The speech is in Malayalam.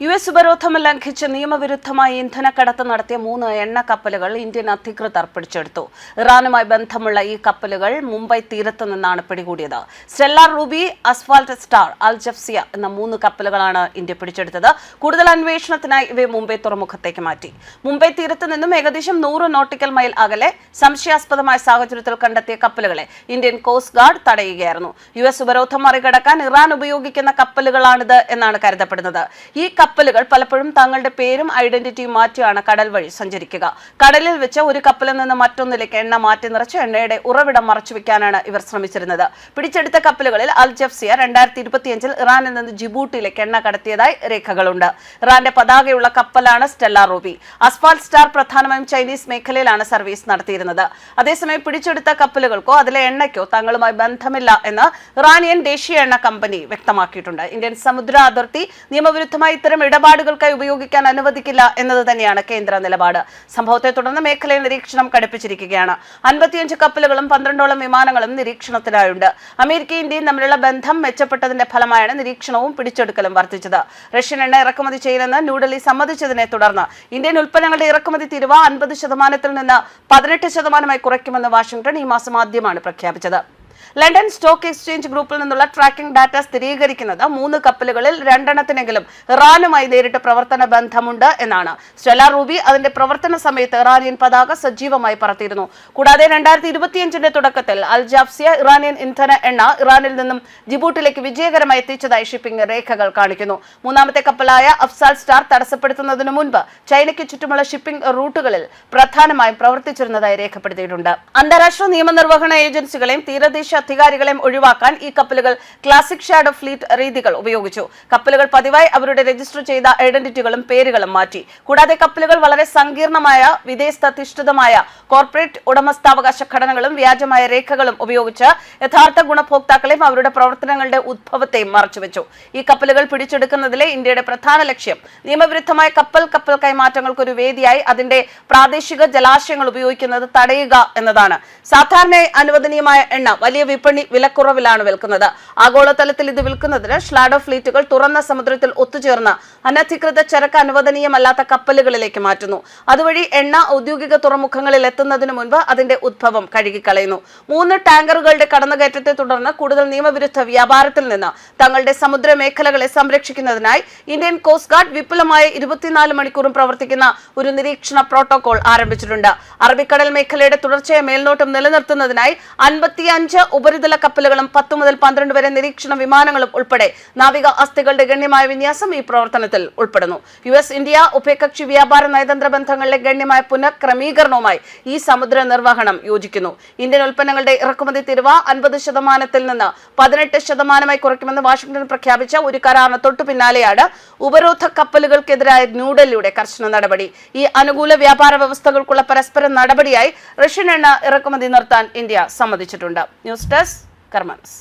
യുഎസ് ഉപരോധം ലംഘിച്ച് നിയമവിരുദ്ധമായി ഇന്ധനക്കടത്ത് നടത്തിയ 3 എണ്ണ കപ്പലുകൾ ഇന്ത്യൻ അധികൃതർ പിടിച്ചെടുത്തു. ഇറാനുമായി ബന്ധമുള്ള ഈ കപ്പലുകൾ മുംബൈ തീരത്ത് നിന്നാണ് പിടികൂടിയത്. സ്റ്റെല്ലാർ റൂബി, അസ്ഫാൽട്ട് സ്റ്റാർ, അൽ ജഫ്സിയ എന്ന 3 കപ്പലുകളാണ് ഇന്ത്യ പിടിച്ചെടുത്തത്. കൂടുതൽ അന്വേഷണത്തിനായി ഇവയെ മുംബൈ തുറമുഖത്തേക്ക് മാറ്റി. മുംബൈ തീരത്ത് നിന്നും ഏകദേശം 100 നോട്ടിക്കൽ മൈൽ അകലെ സംശയാസ്പദമായ സാഹചര്യത്തിൽ കണ്ടെത്തിയ കപ്പലുകളെ ഇന്ത്യൻ കോസ്റ്റ് ഗാർഡ് തടയുകയായിരുന്നു. യുഎസ് ഉപരോധം മറികടക്കാൻ ഇറാൻ ഉപയോഗിക്കുന്ന കപ്പലുകളാണിത് എന്നാണ് കരുതപ്പെടുന്നത്. ഈ കപ്പലുകൾ പലപ്പോഴും തങ്ങളുടെ പേരും ഐഡന്റിറ്റിയും മാറ്റിയാണ് കടൽ വഴി സഞ്ചരിക്കുക. കടലിൽ വെച്ച് ഒരു കപ്പലിൽ നിന്ന് മറ്റൊന്നിലേക്ക് എണ്ണ മാറ്റി നിറച്ച് എണ്ണയുടെ ഉറവിടം മറച്ചുവെക്കാനാണ് ഇവർ ശ്രമിച്ചിരുന്നത്. പിടിച്ചെടുത്ത കപ്പലുകളിൽ അൽ ജഫ്സിയ 2025 ഇറാനിൽ നിന്ന് ജിബൂട്ടിയിലേക്ക് എണ്ണ കടത്തിയതായി രേഖകളുണ്ട്. ഇറാന്റെ പതാകയുള്ള കപ്പലാണ് സ്റ്റെല്ലാർ റൂബി. അസ്ഫാൽട്ട് സ്റ്റാർ പ്രധാനമായും ചൈനീസ് മേഖലയിലാണ് സർവീസ് നടത്തിയിരുന്നത്. അതേസമയം പിടിച്ചെടുത്ത കപ്പലുകൾക്കോ അതിലെ എണ്ണയ്ക്കോ തങ്ങളുമായി ബന്ധമില്ല എന്ന് ഇറാനിയൻ ദേശീയ എണ്ണ കമ്പനി വ്യക്തമാക്കിയിട്ടുണ്ട്. ഇന്ത്യൻ സമുദ്ര അതിർത്തി നിയമവിരുദ്ധമായി ഇത്തരം ഇടപാടുകൾക്കായി ഉപയോഗിക്കാൻ അനുവദിക്കില്ല എന്നത് തന്നെയാണ് കേന്ദ്ര നിലപാട്. സംഭവത്തെ തുടർന്ന് മേഖലയിൽ നിരീക്ഷണം കടുപ്പിച്ചിരിക്കുകയാണ്. 55 കപ്പലുകളും 12ഓളം വിമാനങ്ങളും നിരീക്ഷണത്തിലായുണ്ട്. അമേരിക്കയും ഇന്ത്യയും തമ്മിലുള്ള ബന്ധം മെച്ചപ്പെട്ടതിന്റെ ഫലമായാണ് നിരീക്ഷണവും പിടിച്ചെടുക്കലും വർദ്ധിച്ചത്. റഷ്യൻ എണ്ണ ഇറക്കുമതി ചെയ്യില്ലെന്ന് ന്യൂഡൽഹി സമ്മതിച്ചതിനെ തുടർന്ന് ഇന്ത്യൻ ഉൽപ്പന്നങ്ങളുടെ ഇറക്കുമതി തീരുവ 50% നിന്ന് 18% കുറയ്ക്കുമെന്ന് വാഷിംഗ്ടൺ ഈ മാസം ആദ്യമാണ് പ്രഖ്യാപിച്ചത്. ലണ്ടൻ സ്റ്റോക്ക് എക്സ്ചേഞ്ച് ഗ്രൂപ്പിൽ നിന്നുള്ള ട്രാക്കിംഗ് ഡാറ്റ സ്ഥിരീകരിക്കുന്നത് 3 കപ്പലുകളിൽ 2 ഇറാനുമായി നേരിട്ട് പ്രവർത്തന ബന്ധമുണ്ട് എന്നാണ്. സ്റ്റെല്ലാർ റൂബി അതിന്റെ പ്രവർത്തന സമയത്ത് ഇറാനിയൻ പതാക സജീവമായി പറത്തിയിരുന്നു. കൂടാതെ 2025 തുടക്കത്തിൽ അൽ ജഫ്സിയ ഇറാനിയൻ ഇന്ധന എണ്ണ ഇറാനിൽ നിന്നും ജിബൂട്ടിലേക്ക് വിജയകരമായി എത്തിച്ചതായി ഷിപ്പിംഗ് രേഖകൾ കാണിക്കുന്നു. 3ാമത്തെ കപ്പലായ അസ്ഫാൽട്ട് സ്റ്റാർ തടസ്സപ്പെടുത്തുന്നതിന് മുൻപ് ചൈനയ്ക്ക് ചുറ്റുമുള്ള ഷിപ്പിംഗ് റൂട്ടുകളിൽ പ്രധാനമായും പ്രവർത്തിച്ചിരുന്നതായി രേഖപ്പെടുത്തിയിട്ടുണ്ട്. അന്താരാഷ്ട്ര നിയമനിർവഹണ ഏജൻസികളെയും തീരദേശ അധികാരികളെയും ഒഴിവാക്കാൻ ഈ കപ്പലുകൾ ക്ലാസിക് ഷാഡോ ഫ്ലീറ്റ് രീതികൾ ഉപയോഗിച്ചു. കപ്പലുകൾ പതിവായി അവരുടെ രജിസ്റ്റർ ചെയ്ത ഐഡന്റിറ്റികളും പേരുകളും മാറ്റി. കൂടാതെ കപ്പലുകൾ വളരെ സങ്കീർണമായ വിദേശത്തധിഷ്ഠിതമായ കോർപ്പറേറ്റ് ഉടമസ്ഥാവകാശ ഘടനകളും വ്യാജമായ രേഖകളും ഉപയോഗിച്ച് യഥാർത്ഥ ഗുണഭോക്താക്കളെയും അവരുടെ പ്രവർത്തനങ്ങളുടെ ഉദ്ഭവത്തെയും മറച്ചുവെച്ചു. ഈ കപ്പലുകൾ പിടിച്ചെടുക്കുന്നതിലെ ഇന്ത്യയുടെ പ്രധാന ലക്ഷ്യം നിയമവിരുദ്ധമായ കപ്പൽ കൈമാറ്റങ്ങൾക്ക് ഒരു വേദിയായി അതിന്റെ പ്രാദേശിക ജലാശയങ്ങൾ ഉപയോഗിക്കുന്നത് തടയുക എന്നതാണ്. സാധാരണയായി അനുവദനീയമായ എണ്ണ വലിയ വിപണി വിലക്കുറവിലാണ് വിൽക്കുന്നത്. ആഗോളതലത്തിൽ ഇത് വിൽക്കുന്നതിന് ഷാഡോ ഫ്ലീറ്റുകൾ തുറന്ന സമുദ്രത്തിൽ ഒത്തുചേർന്ന് അനധികൃത ചരക്ക് അനുവദനീയമല്ലാത്ത കപ്പലുകളിലേക്ക് മാറ്റുന്നു. അതുവഴി എണ്ണ ഔദ്യോഗിക തുറമുഖങ്ങളിൽ എത്തുന്നതിന് മുൻപ് അതിന്റെ ഉദ്ഭവം കഴുകിക്കളയുന്നു. 3 ടാങ്കറുകളുടെ കടന്നുകയറ്റത്തെ തുടർന്ന് കൂടുതൽ നിയമവിരുദ്ധ വ്യാപാരത്തിൽ നിന്ന് തങ്ങളുടെ സമുദ്ര മേഖലകളെ സംരക്ഷിക്കുന്നതിനായി ഇന്ത്യൻ കോസ്റ്റ് ഗാർഡ് വിപുലമായ 24 മണിക്കൂറും പ്രവർത്തിക്കുന്ന ഒരു നിരീക്ഷണ പ്രോട്ടോകോൾ ആരംഭിച്ചിട്ടുണ്ട്. അറബിക്കടൽ മേഖലയുടെ തുടർച്ചയായ മേൽനോട്ടം നിലനിർത്തുന്നതിനായി 55 ഉപരിതല കപ്പലുകളും 10 മുതൽ 12 വരെ നിരീക്ഷണ വിമാനങ്ങളും ഉൾപ്പെടെ നാവിക അസ്ഥികളുടെ ഗണ്യമായ വിന്യാസം ഈ പ്രവർത്തനത്തിൽ ഉൾപ്പെടുന്നു. യുഎസ് ഇന്ത്യ ഉഭയകക്ഷി വ്യാപാര നയതന്ത്ര ബന്ധങ്ങളിലെ ഗണ്യമായ പുനഃക്രമീകരണവുമായി ഈ സമുദ്ര നിർവഹണം യോജിക്കുന്നു. ഇന്ത്യൻ ഉൽപ്പന്നങ്ങളുടെ ഇറക്കുമതി തീരുവ 50% നിന്ന് 18% കുറയ്ക്കുമെന്ന് വാഷിംഗ്ടൺ പ്രഖ്യാപിച്ച ഒരു കരാറിന് തൊട്ടു പിന്നാലെയാണ് ഉപരോധ കപ്പലുകൾക്കെതിരായ ന്യൂഡൽഹിയുടെ കർശന നടപടി. ഈ അനുകൂല വ്യാപാര വ്യവസ്ഥകൾക്കുള്ള പരസ്പര നടപടിയായി റഷ്യൻ എണ്ണ ഇറക്കുമതി നിർത്താൻ ഇന്ത്യ സമ്മതിച്ചിട്ടുണ്ട്. News desk കർമ്മൻസ്.